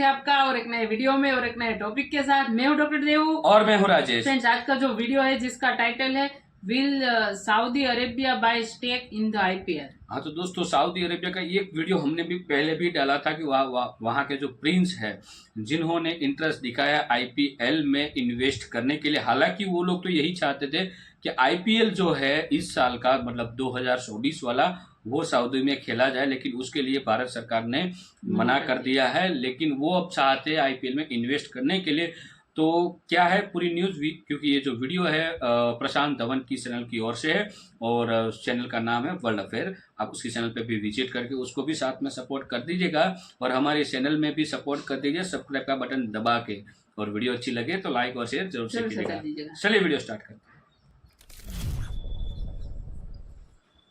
है आपका और एक नए वीडियो में और एक नए टॉपिक के साथ। मैं हूं डॉक्टर देवू और मैं हूं राजेश। फ्रेंड्स, आज का जो वीडियो है जिसका टाइटल है will Saudi Arabia buy stake in the IPL. हाँ तो दोस्तों, सऊदी अरेबिया का एक वीडियो हमने भी पहले भी डाला था कि वहाँ के जो प्रिंस है जिन्होंने इंटरेस्ट दिखाया आईपीएल में इन्वेस्ट करने के लिए। हालांकि वो लोग तो यही चाहते थे कि आईपीएल जो है इस साल का मतलब 2024 वाला वो सऊदी में खेला जाए, लेकिन उसके लिए भारत सरकार ने मना कर दिया है। लेकिन वो अब चाहते हैं आईपीएल में इन्वेस्ट करने के लिए। तो क्या है पूरी न्यूज़ भी, क्योंकि ये जो वीडियो है प्रशांत धवन की चैनल की ओर से है और चैनल का नाम है वर्ल्ड अफेयर। आप उसकी चैनल पे भी विजिट करके उसको भी साथ में सपोर्ट कर दीजिएगा और हमारे चैनल में भी सपोर्ट कर दीजिए सब्सक्राइब का बटन दबा के। और वीडियो अच्छी लगे तो लाइक और शेयर जरूर से कीजिएगा। चलिए वीडियो स्टार्ट करते हैं।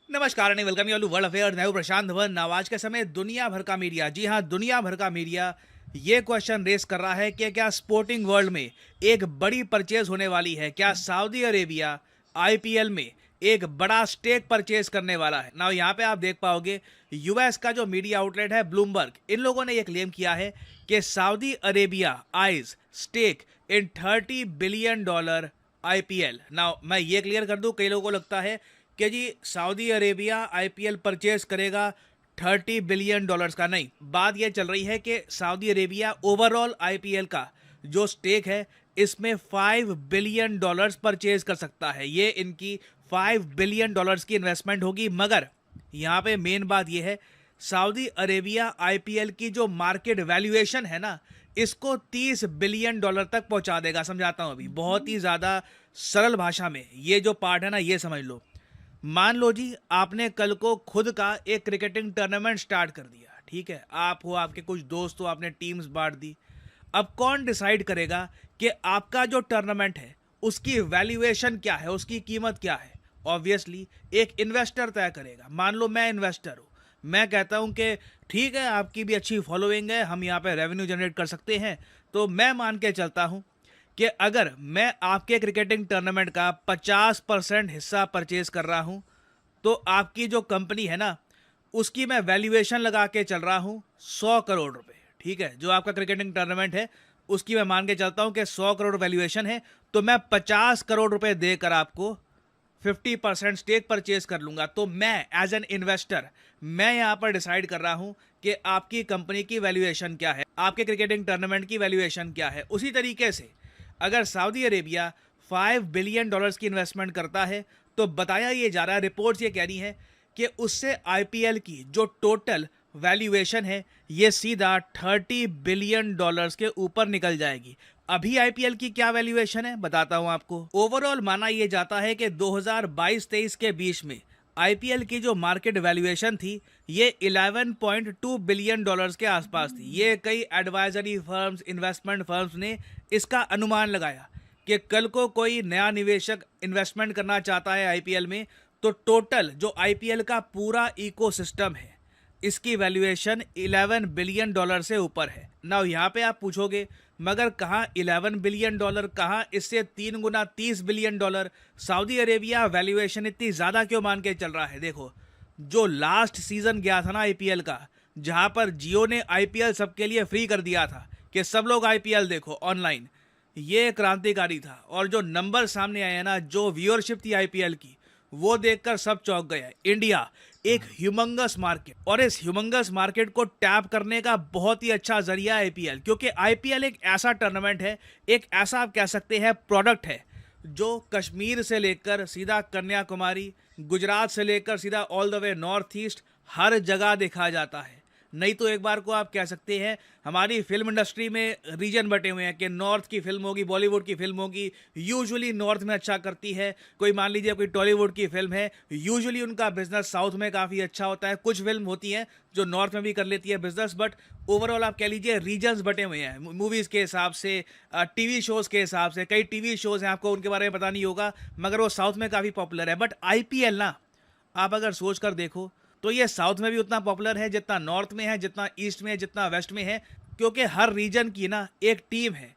नमस्कार and welcome you to world affair. मैं हूं प्रशांत धवन। आज के समय दुनिया भर का मीडिया, जी हां दुनिया भर का मीडिया ये क्वेश्चन रेस कर रहा है कि क्या स्पोर्टिंग वर्ल्ड में एक बड़ी परचेज होने वाली है। क्या सऊदी अरेबिया आईपीएल में एक बड़ा स्टेक परचेज करने वाला है। ना यहाँ पे आप देख पाओगे यूएस का जो मीडिया आउटलेट है ब्लूमबर्ग, इन लोगों ने ये क्लेम किया है कि Saudi Arabia eyes stake in $30 billion IPL. ना मैं ये क्लियर कर दूं, कई लोगों को लगता है कि जी सऊदी अरेबिया आईपीएल परचेज करेगा $30 बिलियन का। नहीं, बात यह चल रही है कि सऊदी अरेबिया ओवरऑल आईपीएल का जो स्टेक है इसमें $5 बिलियन परचेज कर सकता है। ये इनकी $5 बिलियन की इन्वेस्टमेंट होगी। मगर यहाँ पे मेन बात यह है सऊदी अरेबिया आईपीएल की जो मार्केट वैल्यूएशन है ना, इसको $30 बिलियन तक पहुंचा देगा। समझाता हूं अभी बहुत ही ज़्यादा सरल भाषा में। ये जो पार्ट है ना, ये समझ लो। मान लो जी आपने कल को खुद का एक क्रिकेटिंग टूर्नामेंट स्टार्ट कर दिया, ठीक है। आप हो, आपके कुछ दोस्त हो, आपने टीम्स बांट दी। अब कौन डिसाइड करेगा कि आपका जो टूर्नामेंट है उसकी वैल्यूएशन क्या है, उसकी कीमत क्या है? ऑब्वियसली एक इन्वेस्टर तय करेगा। मान लो मैं इन्वेस्टर हूँ, मैं कहता हूँ कि ठीक है आपकी भी अच्छी फॉलोइंग है, हम यहाँ पे रेवेन्यू जनरेट कर सकते हैं, तो मैं मान के चलता हूँ कि अगर मैं आपके क्रिकेटिंग टूर्नामेंट का 50% हिस्सा परचेज कर रहा हूं तो आपकी जो कंपनी है ना उसकी मैं वैल्यूएशन लगा के चल रहा हूं 100 करोड़ रुपए, ठीक है। जो आपका क्रिकेटिंग टूर्नामेंट है उसकी मैं मान के चलता हूं कि 100 करोड़ वैल्यूएशन है, तो मैं 50 करोड़ रुपए देकर आपको 50% स्टेक परचेज कर लूंगा। तो मैं एज एन इन्वेस्टर मैं यहाँ पर डिसाइड कर रहा हूं कि आपकी कंपनी की वैल्यूएशन क्या है, आपके क्रिकेटिंग टूर्नामेंट की वैल्यूएशन क्या है। उसी तरीके से अगर सऊदी अरेबिया $5 बिलियन की इन्वेस्टमेंट करता है तो बताया ये जा रहा है, रिपोर्ट्स ये कह रही हैं कि उससे आईपीएल की जो टोटल वैल्यूएशन है ये सीधा $30 बिलियन के ऊपर निकल जाएगी। अभी आईपीएल की क्या वैल्यूएशन है बताता हूं आपको। ओवरऑल माना यह जाता है कि 2022-23 के बीच में आईपीएल की जो मार्केट वैल्यूएशन थी ये $11.2 बिलियन के आसपास थी। ये कई एडवाइजरी फर्म्स, इन्वेस्टमेंट फर्म्स ने इसका अनुमान लगाया कि कल को कोई नया निवेशक इन्वेस्टमेंट करना चाहता है आईपीएल में, तो टोटल जो आईपीएल का पूरा इकोसिस्टम है इसकी वैल्यूएशन $11 बिलियन से ऊपर है। ना यहाँ पे आप पूछोगे मगर कहाँ $11 बिलियन, कहाँ इससे 3 गुना $30 बिलियन। सऊदी अरेबिया वैल्यूएशन इतनी ज़्यादा क्यों मान के चल रहा है? देखो, जो लास्ट सीजन गया था ना आईपीएल का, जहाँ पर जियो ने आईपीएल सबके लिए फ्री कर दिया था कि सब लोग आईपीएल देखो ऑनलाइन, ये क्रांतिकारी था। और जो नंबर सामने आए ना, जो व्यूअरशिप थी आईपीएल की, वो देखकर सब चौंक गए। इंडिया एक ह्यूमंगस मार्केट, और इस ह्यूमंगस मार्केट को टैप करने का बहुत ही अच्छा जरिया आईपीएल, क्योंकि आईपीएल एक ऐसा टूर्नामेंट है, एक ऐसा आप कह सकते हैं प्रोडक्ट है जो कश्मीर से लेकर सीधा कन्याकुमारी, गुजरात से लेकर सीधा all the way north east, हर जगह देखा जाता है। नहीं तो एक बार को आप कह सकते हैं हमारी फिल्म इंडस्ट्री में रीजन बटे हुए हैं कि नॉर्थ की फिल्म होगी, बॉलीवुड की फिल्म होगी, यूजुअली नॉर्थ में अच्छा करती है। कोई मान लीजिए कोई टॉलीवुड की फिल्म है, यूजुअली उनका बिजनेस साउथ में काफ़ी अच्छा होता है। कुछ फिल्म होती हैं जो नॉर्थ में भी कर लेती है बिजनेस, बट ओवरऑल आप कह लीजिए रीजन्स बटे हुए हैं मूवीज़ के हिसाब से, टीवी शोज़ के हिसाब से। कई टीवी शोज़ हैं आपको उनके बारे में पता नहीं होगा, मगर वो साउथ में काफ़ी पॉपुलर है। बट आईपीएल ना, आप अगर सोच कर देखो तो ये साउथ में भी उतना पॉपुलर है जितना नॉर्थ में है, जितना ईस्ट में है, जितना वेस्ट में है, क्योंकि हर रीजन की ना एक टीम है।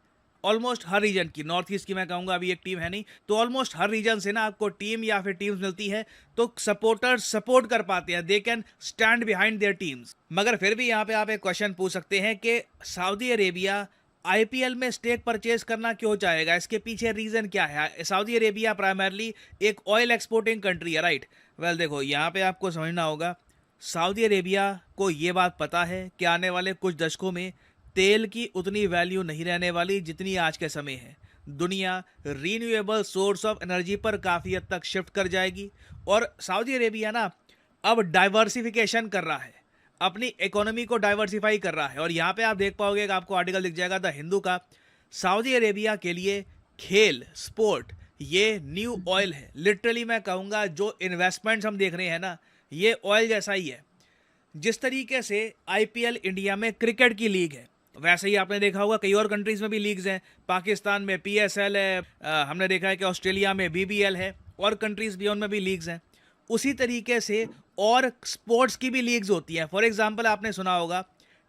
ऑलमोस्ट हर रीजन की, नॉर्थ ईस्ट की मैं कहूँगा अभी एक टीम है नहीं, तो ऑलमोस्ट हर रीजन से ना आपको टीम या फिर टीम्स मिलती है, तो सपोर्टर्स सपोर्ट कर पाते हैं, they can stand behind there teams. मगर फिर भी यहाँ पे आप एक क्वेश्चन पूछ सकते हैं कि सऊदी अरेबिया आईपीएल में स्टेक परचेज करना क्यों चाहेगा, इसके पीछे रीजन क्या है? सऊदी अरेबिया प्राइमरली एक ऑयल एक्सपोर्टिंग कंट्री है, राइट? वेल देखो, यहाँ पे आपको समझना होगा, सऊदी अरेबिया को ये बात पता है कि आने वाले कुछ दशकों में तेल की उतनी वैल्यू नहीं रहने वाली जितनी आज के समय है। दुनिया रीन्यूएबल सोर्स ऑफ एनर्जी पर काफ़ी हद तक शिफ्ट कर जाएगी, और सऊदी अरेबिया ना अब डाइवर्सिफिकेशन कर रहा है, अपनी इकोनॉमी को डाइवर्सिफाई कर रहा है। और यहाँ पे आप देख पाओगे कि आपको आर्टिकल दिख जाएगा द हिंदू का, सऊदी अरेबिया के लिए खेल स्पोर्ट ये न्यू ऑयल है। लिटरली मैं कहूँगा जो इन्वेस्टमेंट्स हम देख रहे हैं ना, ये ऑयल जैसा ही है। जिस तरीके से आईपीएल इंडिया में क्रिकेट की लीग है, वैसे ही आपने देखा होगा कई और कंट्रीज में भी लीग्स हैं। पाकिस्तान में पीएसएल है, हमने देखा है कि ऑस्ट्रेलिया में बीबीएल है, और कंट्रीज भी उनमें भी लीग्स हैं। उसी तरीके से और स्पोर्ट्स की भी लीग्स होती हैं। फॉर एग्जांपल आपने सुना होगा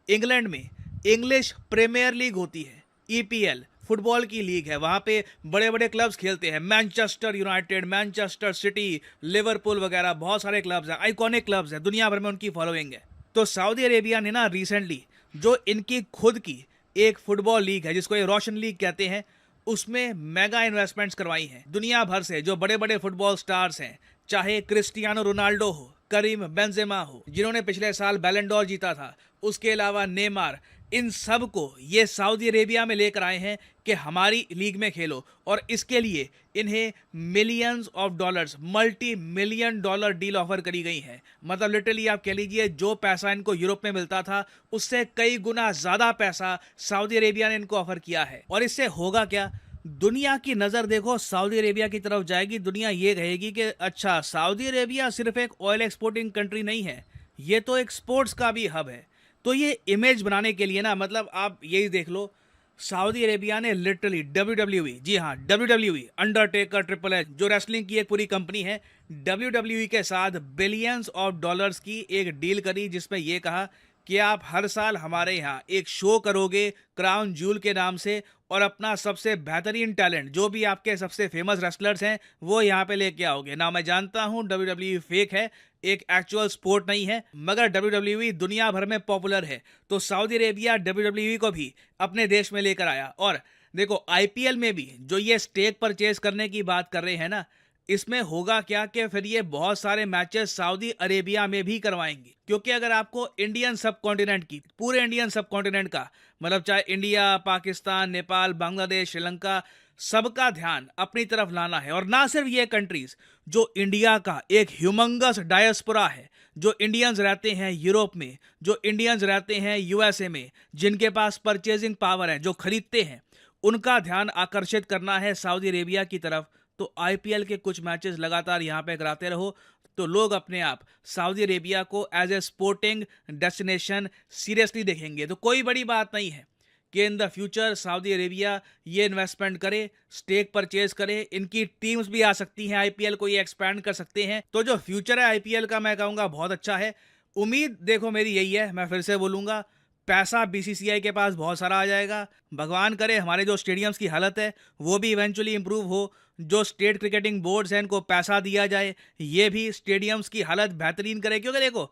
इंग्लैंड में इंग्लिश प्रीमियर लीग होती है, ईपीएल फुटबॉल की लीग है, वहाँ पे बड़े बड़े क्लब्स खेलते हैं, Manchester United, Manchester city, Liverpool वगैरह बहुत सारे क्लब्स हैं, आइकॉनिक क्लब्स हैं, दुनिया भर में उनकी फॉलोइंग है। तो सऊदी अरेबिया ने ना रिसेंटली जो इनकी खुद की एक फुटबॉल लीग है जिसको ये रोशन लीग कहते हैं, उसमें मेगा इन्वेस्टमेंट्स करवाई हैं। दुनिया भर से जो बड़े बड़े फुटबॉल स्टार्स हैं, चाहे क्रिस्टियानो रोनाल्डो हो, करीम बेंजेमा हो जिन्होंने पिछले साल बैलन डॉर जीता था, उसके अलावा नेमार, इन सब को ये सऊदी अरेबिया में लेकर आए हैं कि हमारी लीग में खेलो। और इसके लिए इन्हें millions of dollars, multi million dollar deal offer करी गई है। मतलब लिटरली आप कह लीजिए जो पैसा इनको यूरोप में मिलता था उससे कई गुना ज़्यादा पैसा सऊदी अरेबिया ने इनको ऑफर किया है। और इससे होगा क्या, दुनिया की नज़र देखो सऊदी अरेबिया की तरफ जाएगी। दुनिया ये कहेगी कि अच्छा, सऊदी अरेबिया सिर्फ एक ऑयल एक्सपोर्टिंग कंट्री नहीं है, ये तो एक स्पोर्ट्स का भी हब है। तो ये इमेज बनाने के लिए ना, मतलब आप यही देख लो, सऊदी अरेबिया ने लिटरली WWE, जी हाँ WWE, अंडरटेकर, ट्रिपल एच जो रेसलिंग की एक पूरी कंपनी है, WWE के साथ बिलियंस ऑफ डॉलर्स की एक डील करी, जिसमें ये कहा कि आप हर साल हमारे यहाँ एक शो करोगे क्राउन ज्यूल के नाम से, और अपना सबसे बेहतरीन टैलेंट जो भी आपके सबसे फेमस रेसलर्स हैं वो यहाँ पे लेके आओगे ना। मैं जानता हूँ WWE फेक है, एक एक्चुअल स्पोर्ट नहीं है, मगर WWE दुनिया भर में पॉपुलर है, तो सऊदी अरेबिया WWE को भी अपने देश में लेकर आया। और देखो आईपीएल में भी जो ये स्टेक परचेज करने की बात कर रहे हैं ना, इसमें होगा क्या कि फिर ये बहुत सारे मैचेस सऊदी अरेबिया में भी करवाएंगे। क्योंकि अगर आपको इंडियन सब कॉन्टिनेंट की, पूरे इंडियन सब कॉन्टिनेंट का, मतलब चाहे इंडिया, पाकिस्तान, नेपाल, बांग्लादेश, श्रीलंका, सबका ध्यान अपनी तरफ लाना है, और ना सिर्फ ये कंट्रीज, जो इंडिया का एक ह्यूमंगस डायस्पोरा है, जो इंडियंस रहते हैं यूरोप में, जो इंडियंस रहते हैं यूएसए में, जिनके पास परचेजिंग पावर है, जो खरीदते हैं, उनका ध्यान आकर्षित करना है सऊदी अरेबिया की तरफ। तो आईपीएल के कुछ मैचेस लगातार यहाँ पे कराते रहो, तो लोग अपने आप सऊदी अरेबिया को as a sporting destination seriously देखेंगे। तो कोई बड़ी बात नहीं है कि in the future Saudi Arabia ये इन्वेस्टमेंट करे, स्टेक परचेज करे, इनकी टीम्स भी आ सकती हैं, आईपीएल को ये एक्सपैंड कर सकते हैं। तो जो फ्यूचर है आईपीएल का, मैं कहूँगा बहुत अच्छा है। उम्मीद देखो मेरी यही है, मैं फिर से बोलूँगा, पैसा बीसीसीआई के पास बहुत सारा आ जाएगा। भगवान करे हमारे जो स्टेडियम्स की हालत है वो भी इवेंचुअली इंप्रूव हो, जो स्टेट क्रिकेटिंग बोर्ड्स हैं इनको पैसा दिया जाए, ये भी स्टेडियम्स की हालत बेहतरीन करे। क्योंकि देखो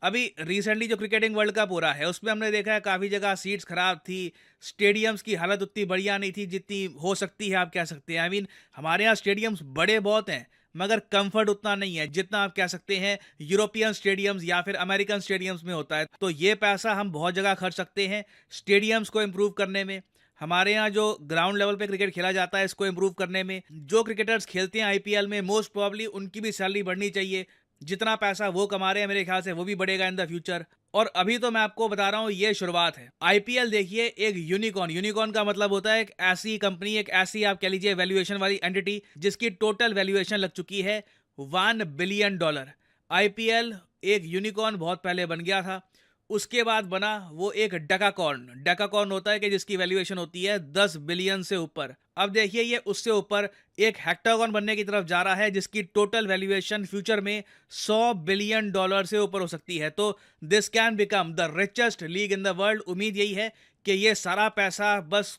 अभी रिसेंटली जो क्रिकेटिंग वर्ल्ड कप हो रहा है उसमें हमने देखा है काफ़ी जगह सीट्स खराब थी, स्टेडियम्स की हालत उतनी बढ़िया नहीं थी जितनी हो सकती है, आप कह सकते हैं। आई मीन हमारे यहाँ स्टेडियम्स बड़े बहुत हैं, मगर कंफर्ट उतना नहीं है जितना आप कह सकते हैं यूरोपियन स्टेडियम्स या फिर अमेरिकन स्टेडियम्स में होता है। तो ये पैसा हम बहुत जगह खर्च सकते हैं स्टेडियम्स को इम्प्रूव करने में, हमारे यहाँ जो ग्राउंड लेवल पे क्रिकेट खेला जाता है इसको इम्प्रूव करने में। जो क्रिकेटर्स खेलते हैं आईपीएल में, मोस्ट प्रोबेबली उनकी भी सैलरी बढ़नी चाहिए। जितना पैसा वो कमा रहे हैं मेरे ख्याल से वो भी बढ़ेगा इन द फ्यूचर। और अभी तो मैं आपको बता रहा हूँ ये शुरुआत है। आईपीएल देखिए एक यूनिकॉर्न, यूनिकॉर्न का मतलब होता है एक ऐसी कंपनी, एक ऐसी आप कह लीजिए वैल्यूएशन वाली एंटिटी जिसकी टोटल वैल्यूएशन लग चुकी है $1 बिलियन। आईपीएल एक यूनिकॉर्न बहुत पहले बन गया था, उसके बाद बना वो एक डेकाकॉर्न। डेकाकॉर्न होता है कि जिसकी वैल्यूएशन होती है 10 बिलियन से ऊपर। अब देखिए ये उससे ऊपर एक हेक्टागॉन बनने की तरफ जा रहा है जिसकी टोटल वैल्यूएशन फ्यूचर में $100 बिलियन से ऊपर हो सकती है। तो this can become the richest league in the world. उम्मीद यही है कि ये सारा पैसा बस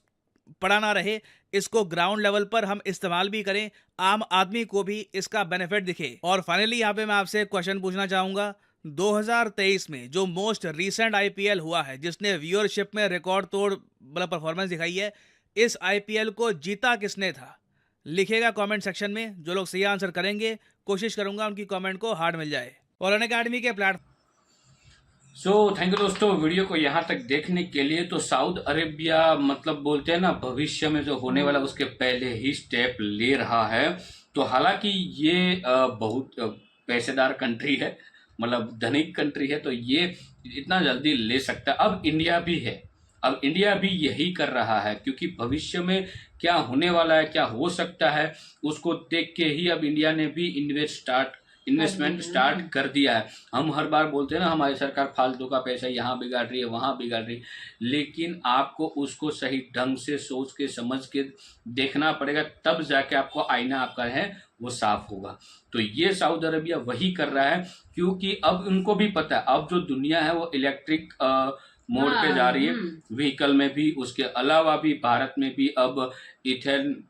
पड़ा ना रहे, इसको ग्राउंड लेवल पर हम इस्तेमाल भी करें, आम आदमी को भी इसका बेनिफिट दिखे। और फाइनली यहाँ पे मैं आपसे एक क्वेश्चन पूछना चाहूंगा, 2023 में जो मोस्ट रीसेंट आईपीएल हुआ है, जिसने व्यूअरशिप में रिकॉर्ड तोड़ मतलब परफॉर्मेंस दिखाई है, इस आईपीएल को जीता किसने था? लिखिएगा कमेंट सेक्शन में। जो लोग सही आंसर करेंगे, कोशिश करूंगा उनकी कमेंट को हार्ट मिल जाए। और अनअकैडमी के प्लेटफॉर्म सो थैंक यू दोस्तों, वीडियो को यहाँ तक देखने के लिए। तो सऊदी अरेबिया मतलब बोलते हैं ना, भविष्य में जो होने वाला उसके पहले ही स्टेप ले रहा है। तो हालांकि ये बहुत पैसेदार कंट्री है, मतलब धनिक कंट्री है, तो ये इतना जल्दी ले सकता है। अब इंडिया भी है, अब इंडिया भी यही कर रहा है, क्योंकि भविष्य में क्या होने वाला है, क्या हो सकता है, उसको देख के ही अब इंडिया ने भी इन्वेस्टमेंट स्टार्ट कर दिया है। हम हर बार बोलते हैं ना, हमारी सरकार फालतू का पैसा यहाँ बिगाड़ रही है, वहाँ बिगाड़ रही है, लेकिन आपको उसको सही ढंग से सोच के समझ के देखना पड़ेगा, तब जाके आपको आईना आपका है वो साफ होगा। तो ये सऊदी अरबिया वही कर रहा है, क्योंकि अब उनको भी पता है अब जो दुनिया है वो इलेक्ट्रिक मोड पे जा रही है, व्हीकल में भी, उसके अलावा भी भारत में भी अब इथेन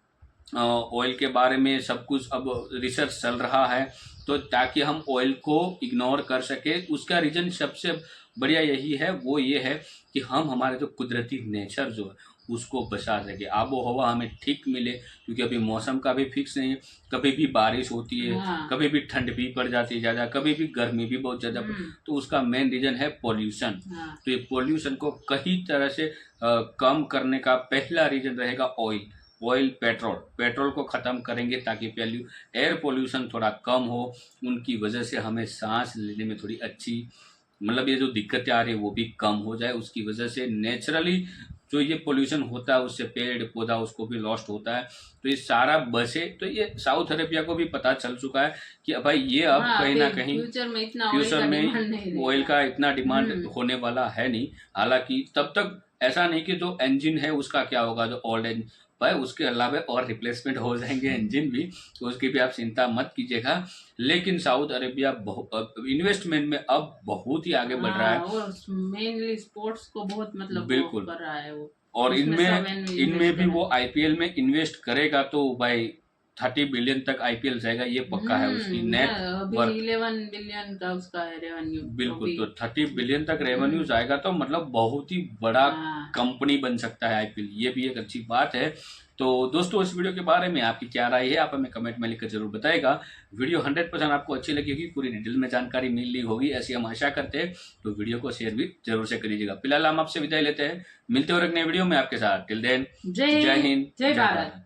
ऑयल के बारे में सब कुछ अब रिसर्च चल रहा है। तो ताकि हम ऑयल को इग्नोर कर सके, उसका रीज़न सबसे बढ़िया यही है, वो ये है कि हम हमारे जो कुदरती नेचर जो है उसको बचा सके, आबो हवा हमें ठीक मिले, क्योंकि अभी मौसम का भी फिक्स नहीं है, कभी भी बारिश होती है, कभी भी ठंड भी पड़ जाती है ज़्यादा, कभी भी गर्मी भी बहुत ज़्यादा। तो उसका मेन रीज़न है पोल्यूशन। तो ये पोल्यूशन को कई तरह से कम करने का पहला रीज़न रहेगा ऑयल, पेट्रोल को ख़त्म करेंगे, ताकि एयर पोल्यूशन थोड़ा कम हो, उनकी वजह से हमें सांस लेने में थोड़ी अच्छी, मतलब ये जो दिक्कतें आ रही है वो भी कम हो जाए। उसकी वजह से नेचुरली जो ये पोल्यूशन होता है उससे पेड़ पौधा उसको भी लॉस्ट होता है, तो ये सारा बचे। तो ये साउथ अरेबिया को भी पता चल चुका है कि भाई ये अब कहीं ना कहीं फ्यूचर में ऑयल का इतना डिमांड होने वाला है नहीं। हालांकि तब तक ऐसा नहीं कि जो इंजन है उसका क्या होगा, जो ओल्ड इंजन भाई, उसके अलावा और रिप्लेसमेंट हो जाएंगे इंजन भी, तो उसकी भी आप चिंता मत कीजिएगा। लेकिन सऊदी अरेबिया इन्वेस्टमेंट में अब बहुत ही आगे बढ़ रहा है, और मेनली स्पोर्ट्स को बहुत मतलब बिल्कुल कर रहा है वो। और इनमें भी वो आईपीएल में इन्वेस्ट करेगा तो भाई 30 बिलियन तक आईपीएल जाएगा, ये पक्का है। उसकी नेट 11 बिलियन का उसका है रेवेन्यू। बिल्कुल, तो 30 बिलियन तक रेवेन्यू जाएगा, तो मतलब बहुत ही बड़ा कंपनी बन सकता है आईपीएल, ये भी एक अच्छी बात है। तो दोस्तों, इस वीडियो के बारे में आपकी क्या राय है, आप हमें कमेंट में लिखकर जरूर बताएगा। वीडियो 100% आपको अच्छी लगी होगी, पूरी डिटेल में जानकारी मिल ली होगी, ऐसी हम आशा करते हैं। तो वीडियो को शेयर भी जरूर से करिएगा। फिलहाल हम आपसे विदाई लेते हैं, मिलते हैं और एक नए वीडियो में आपके साथ। टिल देन, जय हिंद, जय भारत।